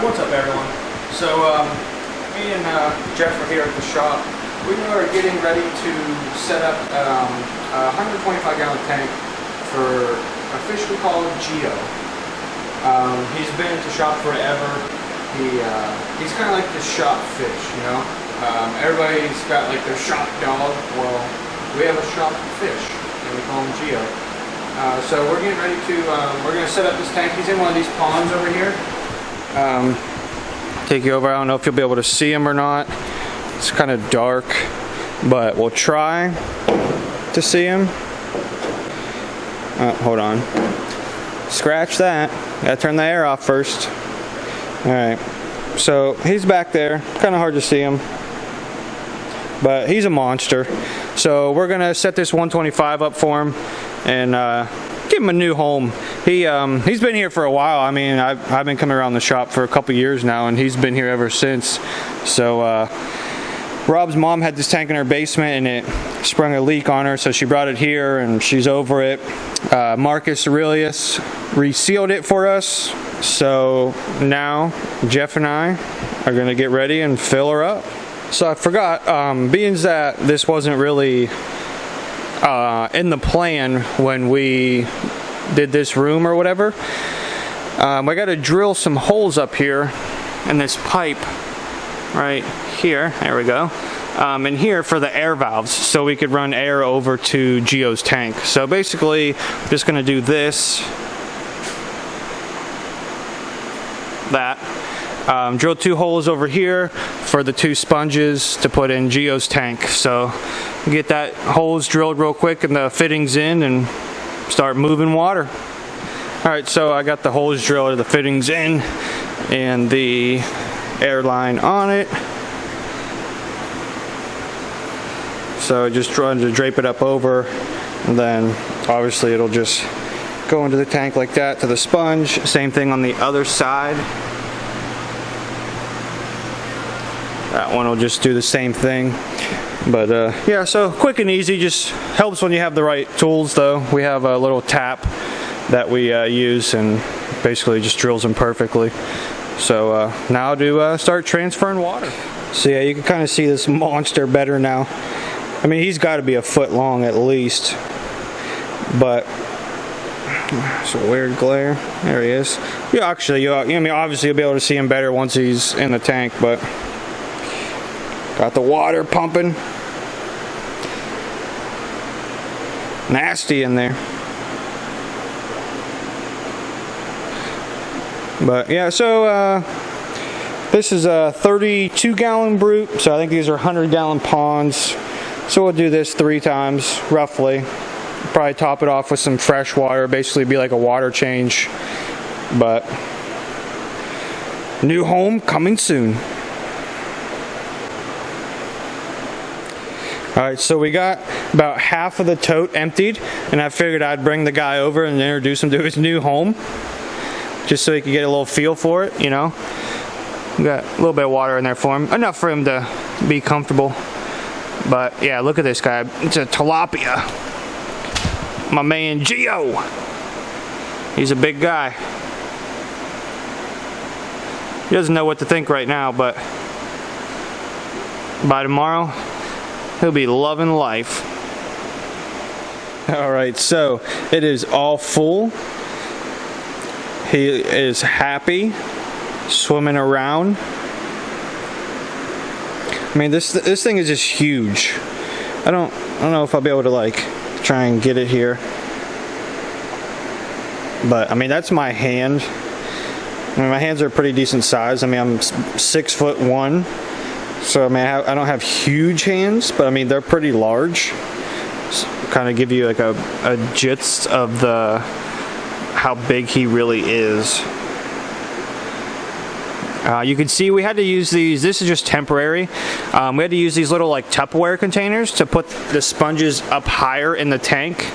What's up, everyone? So, me and Jeff are here at the shop. We are getting ready to set up a 125-gallon tank for a fish we call Geo. He's been at the shop forever. He's kind of like the shop fish, you know? Everybody's got like their shop dog. Well, we have a shop fish, and we call him Geo. So we're getting ready to, we're going to set up this tank. He's in one of these ponds over here. Take you over. I don't know if you'll be able to see him or not. It's kind of dark, but we'll try to see him. Hold on. Scratch that. Gotta turn the air off first. Alright. So he's back there. Kind of hard to see him, but he's a monster. So we're gonna set this 125 up for him and give him a new home. He's been here for a while. I mean, I've been coming around the shop for a couple years now, and he's been here ever since. So Rob's mom had this tank in her basement, and it sprung a leak on her, so she brought it here, and she's over it. Marcus Aurelius resealed it for us, so now Jeff and I are going to get ready and fill her up. So I forgot, being that this wasn't really in the plan when we did this room or whatever, I got to drill some holes up here in this pipe right here. There we go. And here for the air valves, so we could run air over to Geo's tank. So basically, I'm just going to do this, that. Drill 2 holes over here for the 2 sponges to put in Geo's tank. So get that holes drilled real quick and the fittings in and start moving water. Alright, so I got the holes drilled, the fittings in, and the air line on it. So just trying to drape it up over, and then obviously it'll just go into the tank like that to the sponge. Same thing on the other side. That one will just do the same thing. But yeah, so quick and easy. Just helps when you have the right tools, though. We have a little tap that we use, and basically just drills them perfectly. So now to start transferring water. So yeah, you can kind of see this monster better now. I mean, he's got to be a foot long at least, but it's a weird glare. There he is. Yeah, actually, I mean, obviously you'll be able to see him better once he's in the tank, but got the water pumping. Nasty in there. But yeah, so this is a 32-gallon brute, so I think these are 100-gallon ponds. So we'll do this 3 times, roughly. Probably top it off with some fresh water, basically be like a water change. But new home coming soon. Alright, so we got about half of the tote emptied, and I figured I'd bring the guy over and introduce him to his new home, just so he could get a little feel for it, you know. We got a little bit of water in there for him, enough for him to be comfortable. But yeah, look at this guy. It's a tilapia. My man Geo. He's a big guy. He doesn't know what to think right now, but by tomorrow, he'll be loving life. Alright, so it is all full. He is happy, swimming around. I mean, this thing is just huge. I don't know if I'll be able to like try and get it here, but I mean, that's my hand. I mean, my hands are a pretty decent size. I mean, I'm 6'1", so I mean, I don't have huge hands, but I mean, they're pretty large. So kind of give you like a gist of how big he really is. You can see we had to use these. This is just temporary. We had to use these little like Tupperware containers to put the sponges up higher in the tank.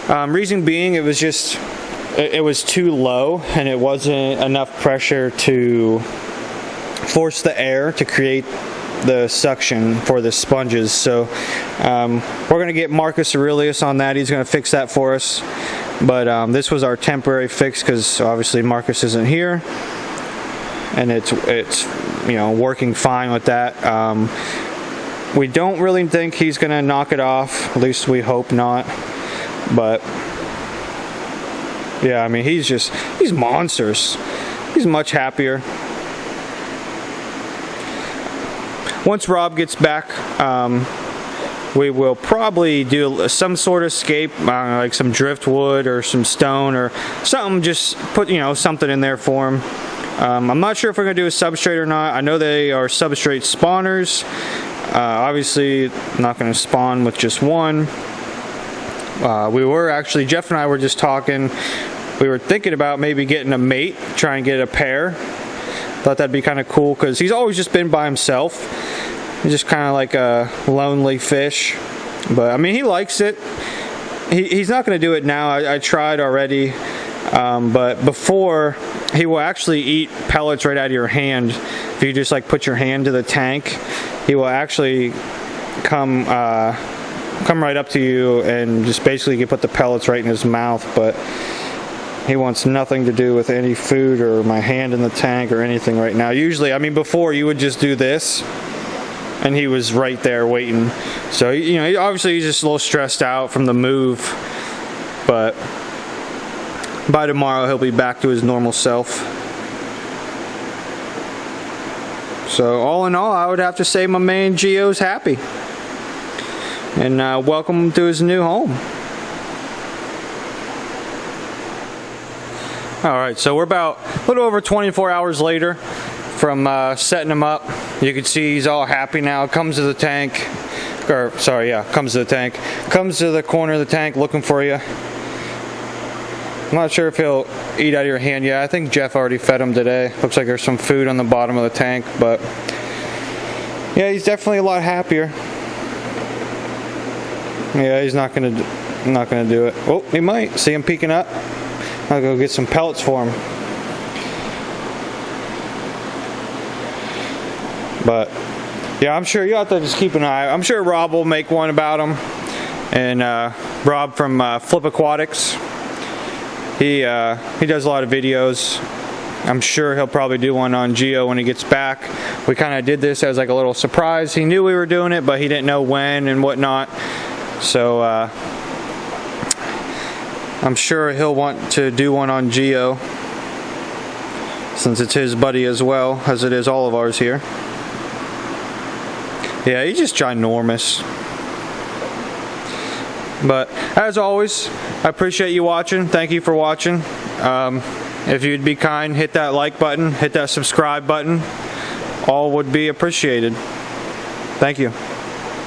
Reason being, it was too low, and it wasn't enough pressure to force the air to create the suction for the sponges. So we're going to get Marcus Aurelius on that. He's going to fix that for us. But this was our temporary fix because obviously Marcus isn't here. and it's you know, working fine with that. We don't really think he's gonna knock it off, at least we hope not. But yeah, I mean, he's monsters. He's much happier. Once Rob gets back, we will probably do some sort of escape, like some driftwood or some stone or something. Just put, you know, something in there for him. I'm not sure if we're gonna do a substrate or not. I know they are substrate spawners. Obviously, not gonna spawn with just one. We were actually, Jeff and I were just talking. We were thinking about maybe getting a mate, try and get a pair. Thought that'd be kind of cool because he's always just been by himself. He's just kind of like a lonely fish. But I mean, he likes it. He's not going to do it now. I tried already. But before, he will actually eat pellets right out of your hand. If you just like put your hand to the tank, he will actually come right up to you and just basically you put the pellets right in his mouth. But he wants nothing to do with any food or my hand in the tank or anything right now. Usually, I mean, before you would just do this, and he was right there waiting. So, you know, obviously he's just a little stressed out from the move, but by tomorrow he'll be back to his normal self. So, all in all, I would have to say my man Gio's happy. And welcome him to his new home. Alright, so we're about a little over 24 hours later from setting him up. You can see he's all happy now. Comes to the tank. Or, sorry, yeah, comes to the tank. Comes to the corner of the tank looking for you. I'm not sure if he'll eat out of your hand yet. I think Jeff already fed him today. Looks like there's some food on the bottom of the tank, but yeah, he's definitely a lot happier. Yeah, he's not gonna do it. Oh, he might. See him peeking up? I'll go get some pellets for him. But yeah, I'm sure you'll have to just keep an eye. I'm sure Rob will make one about him. And Rob from Flip Aquatics, he does a lot of videos. I'm sure he'll probably do one on Gio when he gets back. We kind of did this as like a little surprise. He knew we were doing it, but he didn't know when and whatnot. So I'm sure he'll want to do one on Gio, since it's his buddy as well, as it is all of ours here. Yeah, he's just ginormous. But as always, I appreciate you watching. Thank you for watching. If you'd be kind, hit that like button, hit that subscribe button. All would be appreciated. Thank you.